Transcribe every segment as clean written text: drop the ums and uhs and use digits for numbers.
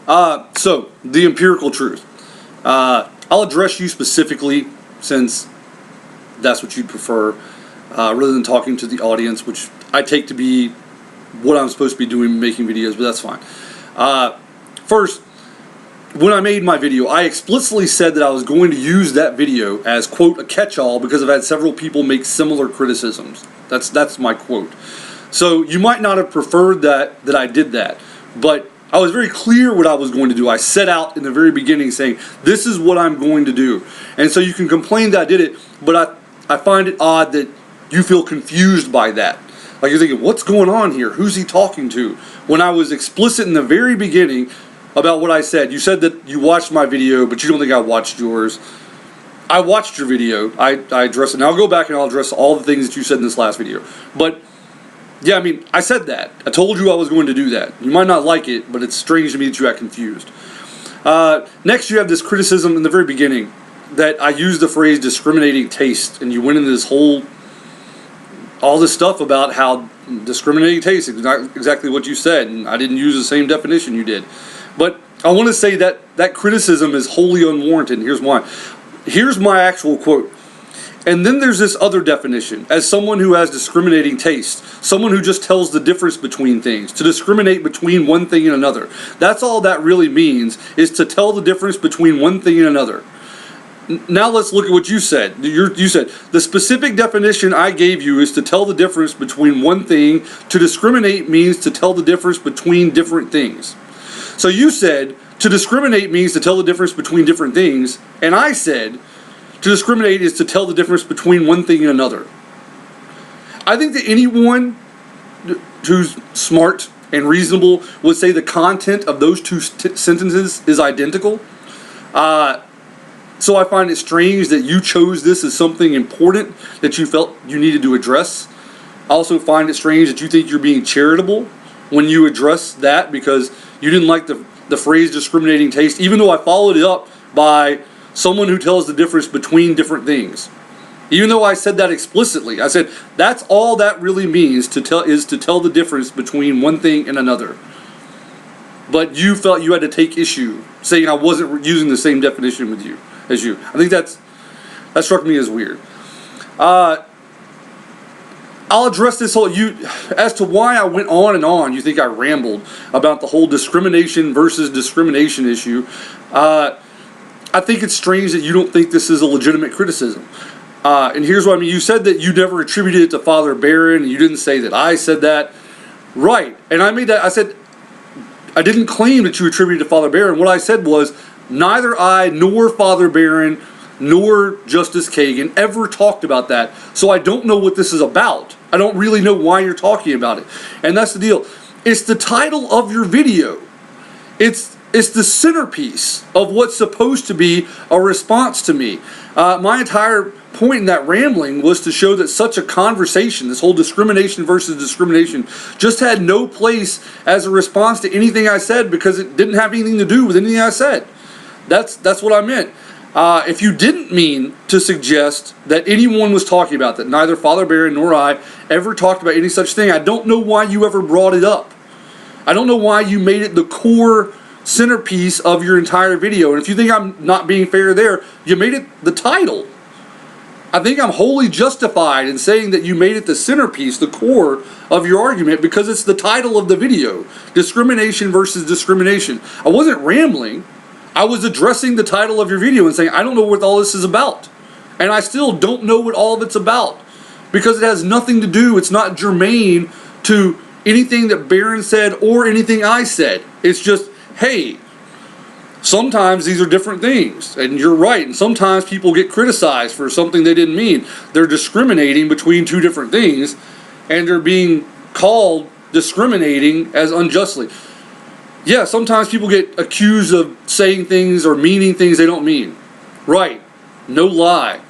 So, the empirical truth. I'll address you specifically since that's what you'd prefer, rather than talking to the audience, which I take to be what I'm supposed to be doing, making videos, but that's fine. First, when I made my video, I explicitly said that I was going to use that video as, quote, a catch-all because I've had several people make similar criticisms. That's my quote. So you might not have preferred that I did that, but I was very clear what I was going to do. I set out in the very beginning saying, this is what I'm going to do. And so you can complain that I did it, but I find it odd that you feel confused by that. Like you're thinking, what's going on here? Who's he talking to? When I was explicit in the very beginning about what I said. You said that you watched my video, but you don't think I watched yours. I watched your video. I addressed it. Now I'll go back and I'll address all the things that you said in this last video. But yeah, I mean, I said that. I told you I was going to do that. You might not like it, but it's strange to me that you got confused. Next, you have this criticism in the very beginning that I used the phrase discriminating taste, and you went into this all this stuff about how discriminating taste is not exactly what you said, and I didn't use the same definition you did. But I want to say that criticism is wholly unwarranted, and here's why. Here's my actual quote. And then there's this other definition. As someone who has discriminating taste, someone who just tells the difference between things, to discriminate between one thing and another. That's all that really means, is to tell the difference between one thing and another. Now let's look at what you said. You said, the specific definition I gave you is to tell the difference between one thing. To discriminate means to tell the difference between different things. So you said, to discriminate means to tell the difference between different things. And I said, to discriminate is to tell the difference between one thing and another. I think that anyone who's smart and reasonable would say the content of those two sentences is identical. So I find it strange that you chose this as something important that you felt you needed to address. I also find it strange that you think you're being charitable when you address that because you didn't like the phrase discriminating taste, even though I followed it up by someone who tells the difference between different things. Even though I said that explicitly, I said that's all that really means to tell the difference between one thing and another. But you felt you had to take issue, saying I wasn't using the same definition as you. I think that struck me as weird. I'll address this as to why I went on and on. You think I rambled about the whole discrimination versus discrimination issue. I think it's strange that you don't think this is a legitimate criticism. And here's what I mean. You said that you never attributed it to Father Barron, and you didn't say that I said that. Right. And I made that. I said, I didn't claim that you attributed it to Father Barron. What I said was, neither I nor Father Barron nor Justice Kagan ever talked about that. So I don't know what this is about. I don't really know why you're talking about it. And that's the deal. It's the title of your video. It's the centerpiece of what's supposed to be a response to me. My entire point in that rambling was to show that such a conversation, this whole discrimination versus discrimination, just had no place as a response to anything I said because it didn't have anything to do with anything I said. That's what I meant. If you didn't mean to suggest that anyone was talking about that, neither Father Barron nor I ever talked about any such thing, I don't know why you ever brought it up. I don't know why you made it the core centerpiece of your entire video. And if you think I'm not being fair there, you made it the title. I think I'm wholly justified in saying that you made it the centerpiece, the core of your argument, because it's the title of the video. Discrimination versus discrimination. I wasn't rambling. I was addressing the title of your video and saying, I don't know what all this is about. And I still don't know what all of it's about. Because it has nothing to do, it's not germane to anything that Barron said or anything I said. It's just, hey, sometimes these are different things, and you're right, and sometimes people get criticized for something they didn't mean. They're discriminating between two different things, and they're being called discriminating as unjustly. Yeah, sometimes people get accused of saying things or meaning things they don't mean. Right, no lie.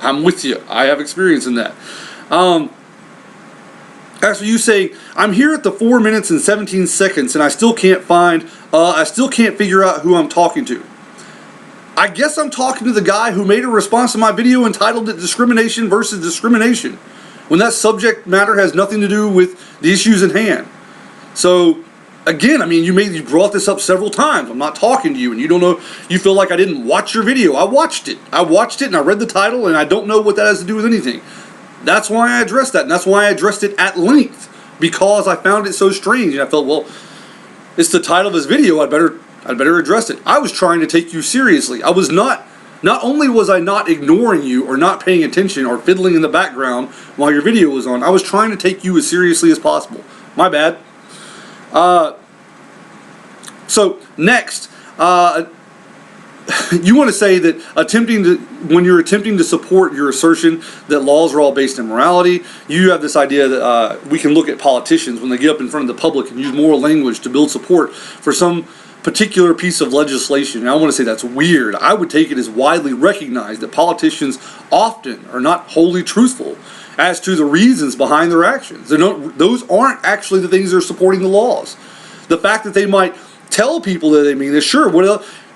I'm with you. I have experience in that. As for you saying, I'm here at the 4 minutes and 17 seconds and I still can't figure out who I'm talking to. I guess I'm talking to the guy who made a response to my video entitled it Discrimination versus Discrimination, when that subject matter has nothing to do with the issues in hand. So, again, I mean, you brought this up several times. I'm not talking to you, and you don't know. You feel like I didn't watch your video. I watched it. And I read the title, and I don't know what that has to do with anything. That's why I addressed that, and that's why I addressed it at length, because I found it so strange, and I felt, well, it's the title of this video. I'd better address it. I was trying to take you seriously. I was not. Not only was I not ignoring you or not paying attention or fiddling in the background while your video was on, I was trying to take you as seriously as possible. My bad. So next, you want to say that when you're attempting to support your assertion that laws are all based in morality, you have this idea that we can look at politicians when they get up in front of the public and use moral language to build support for some particular piece of legislation. And I want to say that's weird. I would take it as widely recognized that politicians often are not wholly truthful as to the reasons behind their actions. Those aren't actually the things that are supporting the laws. The fact that they might tell people that they mean this, sure,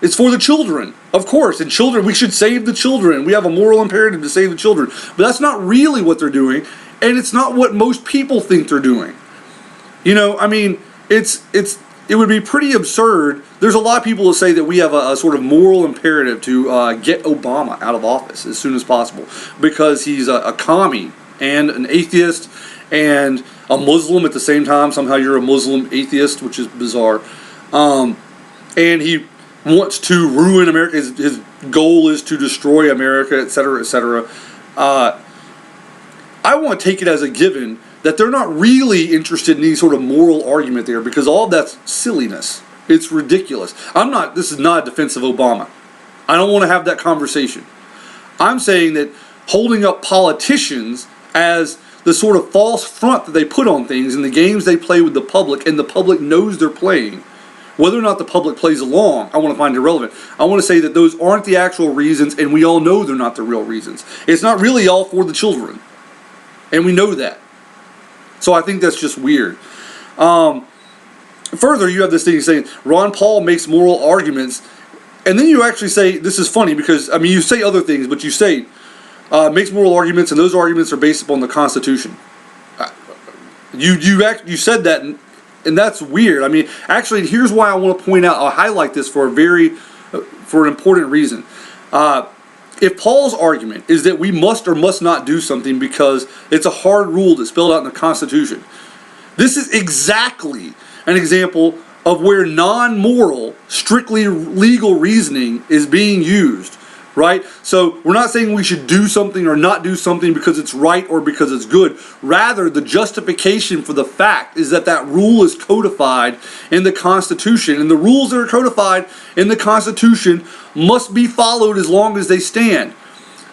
it's for the children, of course, and children, we should save the children. We have a moral imperative to save the children. But that's not really what they're doing, and it's not what most people think they're doing. You know, I mean, it would be pretty absurd. There's a lot of people who say that we have a sort of moral imperative to get Obama out of office as soon as possible because he's a commie and an atheist and a Muslim at the same time. Somehow you're a Muslim atheist, which is bizarre. And he wants to ruin America. His goal is to destroy America, etc., etc. I want to take it as a given that they're not really interested in any sort of moral argument there, because all of that's silliness. It's ridiculous. This is not a defense of Obama. I don't want to have that conversation. I'm saying that holding up politicians as the sort of false front that they put on things in the games they play with the public, and the public knows they're playing, whether or not the public plays along, I want to find irrelevant. I want to say that those aren't the actual reasons, and we all know they're not the real reasons. It's not really all for the children, and we know that. So I think that's just weird. Further, you have this thing saying Ron Paul makes moral arguments, and then you actually say, this is funny because, I mean, you say other things, but you say makes moral arguments, and those arguments are based upon the Constitution. You said that, and that's weird. I mean, actually, here's why I want to point out, I'll highlight this for an important reason. If Paul's argument is that we must or must not do something because it's a hard rule that's spelled out in the Constitution, this is exactly an example of where non-moral, strictly legal reasoning is being used, right? So we're not saying we should do something or not do something because it's right or because it's good. Rather, the justification for the fact is that that rule is codified in the Constitution, and the rules that are codified in the Constitution must be followed as long as they stand.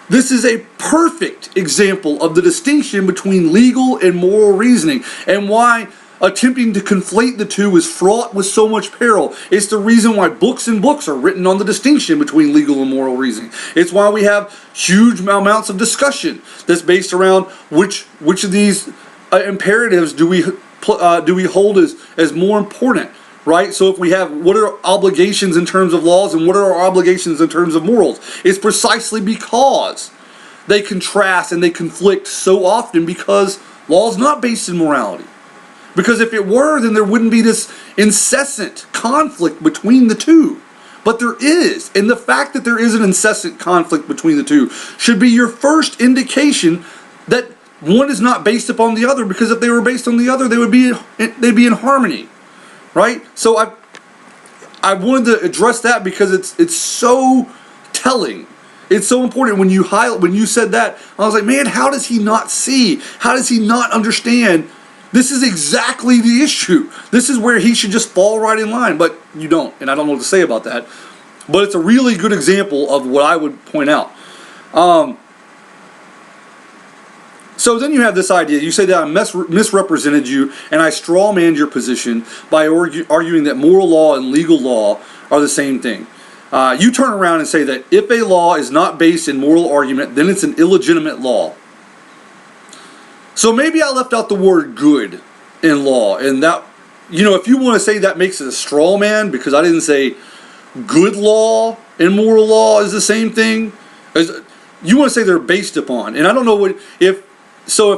This is a perfect example of the distinction between legal and moral reasoning, and why attempting to conflate the two is fraught with so much peril. It's the reason why books and books are written on the distinction between legal and moral reasoning. It's why we have huge amounts of discussion that's based around which of these imperatives do we hold as more important, right? So if we have, what are obligations in terms of laws and what are our obligations in terms of morals? It's precisely because they contrast and they conflict so often, because law is not based in morality. Because if it were, then there wouldn't be this incessant conflict between the two. But there is. And the fact that there is an incessant conflict between the two should be your first indication that one is not based upon the other. Because if they were based on the other, they'd be in harmony. Right? So I wanted to address that because it's so telling. It's so important. When you said that, I was like, man, how does he not see? How does he not understand? This is exactly the issue. This is where he should just fall right in line, but you don't, and I don't know what to say about that. But it's a really good example of what I would point out. So then you have this idea. You say that I misrepresented you, and I strawmanned your position by arguing that moral law and legal law are the same thing. You turn around and say that if a law is not based in moral argument, then it's an illegitimate law. So maybe I left out the word good in law, and that, if you want to say that makes it a straw man, because I didn't say good law and moral law is the same thing, you want to say they're based upon, and I don't know if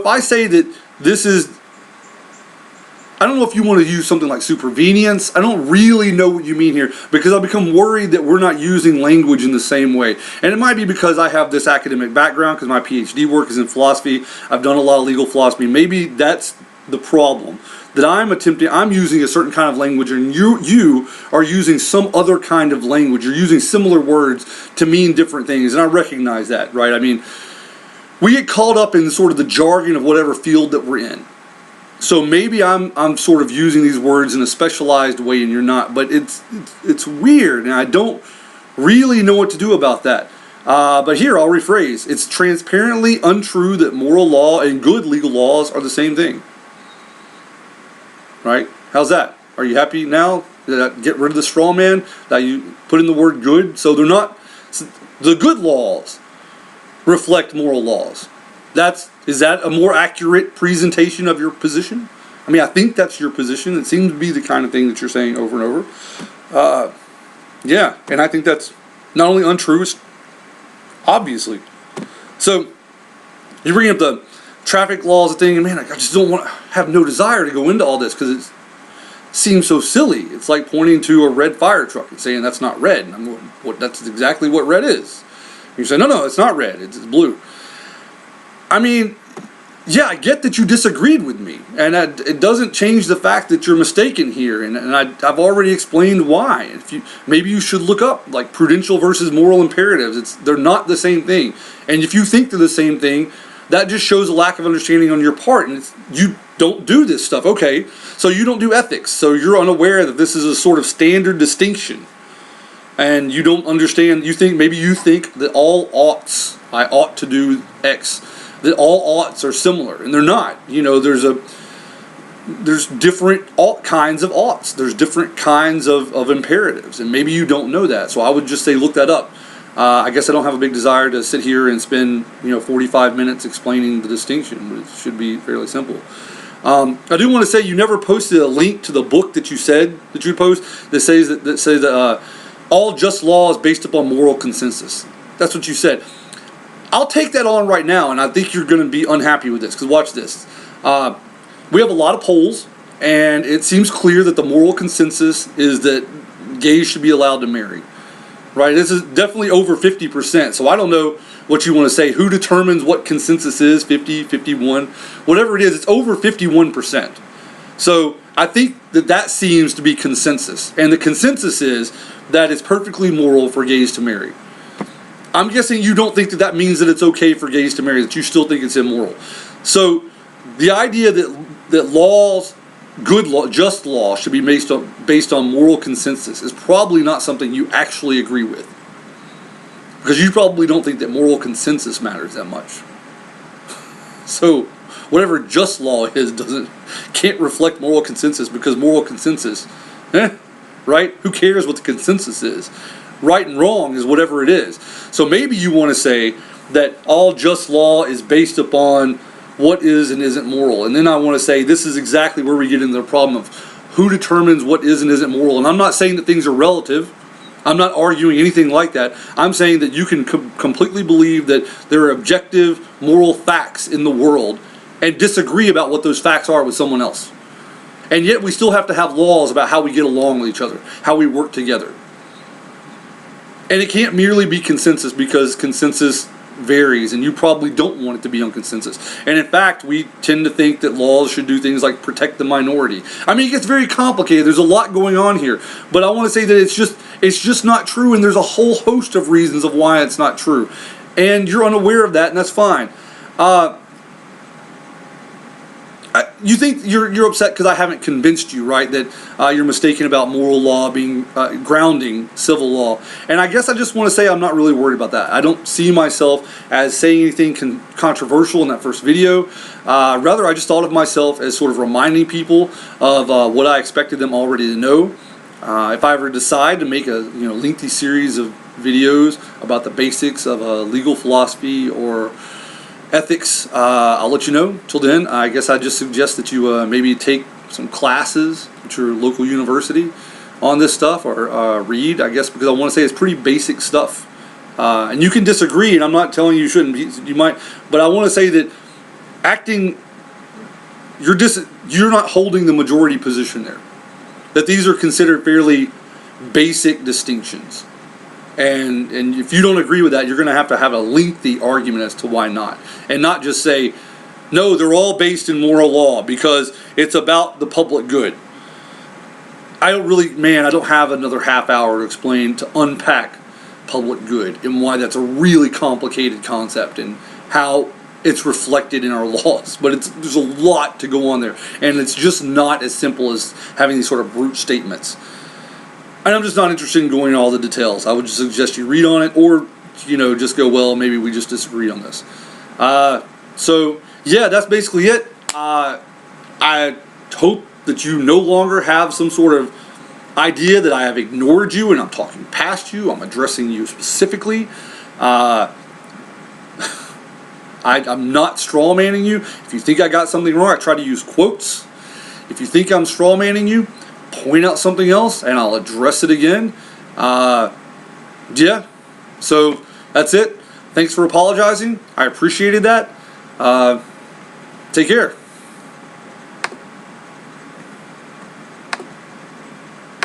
I say that this is I don't know if you want to use something like supervenience. I don't really know what you mean here, because I become worried that we're not using language in the same way. And it might be because I have this academic background, because my PhD work is in philosophy. I've done a lot of legal philosophy. Maybe that's the problem, that I'm using a certain kind of language, and you are using some other kind of language. You're using similar words to mean different things, and I recognize that, right? I mean, we get caught up in sort of the jargon of whatever field that we're in. So maybe I'm sort of using these words in a specialized way and you're not, but it's weird, and I don't really know what to do about that. But here, I'll rephrase. It's transparently untrue that moral law and good legal laws are the same thing. Right? How's that? Are you happy now? Did I get rid of the straw man? That you put in the word good? So they're not, the good laws reflect moral laws. Is that a more accurate presentation of your position? I mean, I think that's your position. It seems to be the kind of thing that you're saying over and over. Yeah, and I think that's not only untrue, it's obviously. So, you bring up the traffic laws and thing, and man, I just have no desire to go into all this, because it seems so silly. It's like pointing to a red fire truck and saying that's not red. And I'm going, that's exactly what red is. And you say, no, it's not red, it's blue. I mean, yeah, I get that you disagreed with me, and it doesn't change the fact that you're mistaken here, and I've already explained why. Maybe you should look up like prudential versus moral imperatives. They're not the same thing, and if you think they're the same thing, that just shows a lack of understanding on your part, and you don't do this stuff. Okay, so you don't do ethics, so you're unaware that this is a sort of standard distinction, and you don't understand. Maybe you think that all oughts, I ought to do X, that all oughts are similar, and they're not. You know, there's different kinds of oughts. There's different kinds of imperatives, and maybe you don't know that. So I would just say look that up. I guess I don't have a big desire to sit here and spend 45 minutes explaining the distinction, but it should be fairly simple. I do want to say you never posted a link to the book that you said that you'd post that says that all just law is based upon moral consensus. That's what you said. I'll take that on right now, and I think you're going to be unhappy with this, because watch this. We have a lot of polls, and it seems clear that the moral consensus is that gays should be allowed to marry. Right? This is definitely over 50%, so I don't know what you want to say. Who determines what consensus is? 50, 51, whatever it is, it's over 51%. So I think that seems to be consensus, and the consensus is that it's perfectly moral for gays to marry. I'm guessing you don't think that means that it's okay for gays to marry, that you still think it's immoral. So the idea that laws, good law, just law, should be based on moral consensus is probably not something you actually agree with. Because you probably don't think that moral consensus matters that much. So whatever just law is can't reflect moral consensus, because moral consensus, right? Who cares what the consensus is? Right and wrong is whatever it is. So maybe you want to say that all just law is based upon what is and isn't moral. And then I want to say this is exactly where we get into the problem of who determines what is and isn't moral. And I'm not saying that things are relative. I'm not arguing anything like that. I'm saying that you can completely believe that there are objective moral facts in the world and disagree about what those facts are with someone else. And yet we still have to have laws about how we get along with each other, how we work together. And it can't merely be consensus, because consensus varies, and you probably don't want it to be on consensus. And in fact, we tend to think that laws should do things like protect the minority. I mean, it gets very complicated. There's a lot going on here. But I want to say that it's just not true, and there's a whole host of reasons of why it's not true. And you're unaware of that, and that's fine. You think you're upset because I haven't convinced you, right, that you're mistaken about moral law being grounding civil law. And I guess I just want to say I'm not really worried about that. I don't see myself as saying anything controversial in that first video. Rather, I just thought of myself as sort of reminding people of what I expected them already to know. If I ever decide to make a lengthy series of videos about the basics of legal philosophy or ethics, I'll let you know. Till then, I guess I just suggest that you maybe take some classes at your local university on this stuff, or read, I guess, because I want to say it's pretty basic stuff. And you can disagree, and I'm not telling you shouldn't be, you might, but I want to say that acting you're not holding the majority position there. That these are considered fairly basic distinctions. And if you don't agree with that, you're going to have a lengthy argument as to why not. And not just say, no, they're all based in moral law because it's about the public good. I don't have another half hour to unpack public good and why that's a really complicated concept and how it's reflected in our laws. But there's a lot to go on there. And it's just not as simple as having these sort of brute statements. And I'm just not interested in going into all the details. I would just suggest you read on it or, just go, well, maybe we just disagree on this. So, yeah, that's basically it. I hope that you no longer have some sort of idea that I have ignored you and I'm talking past you. I'm addressing you specifically. I'm not straw-manning you. If you think I got something wrong, I try to use quotes. If you think I'm straw-manning you, point out something else and I'll address it again. Yeah, so that's it. Thanks for apologizing. I appreciated that. Take care.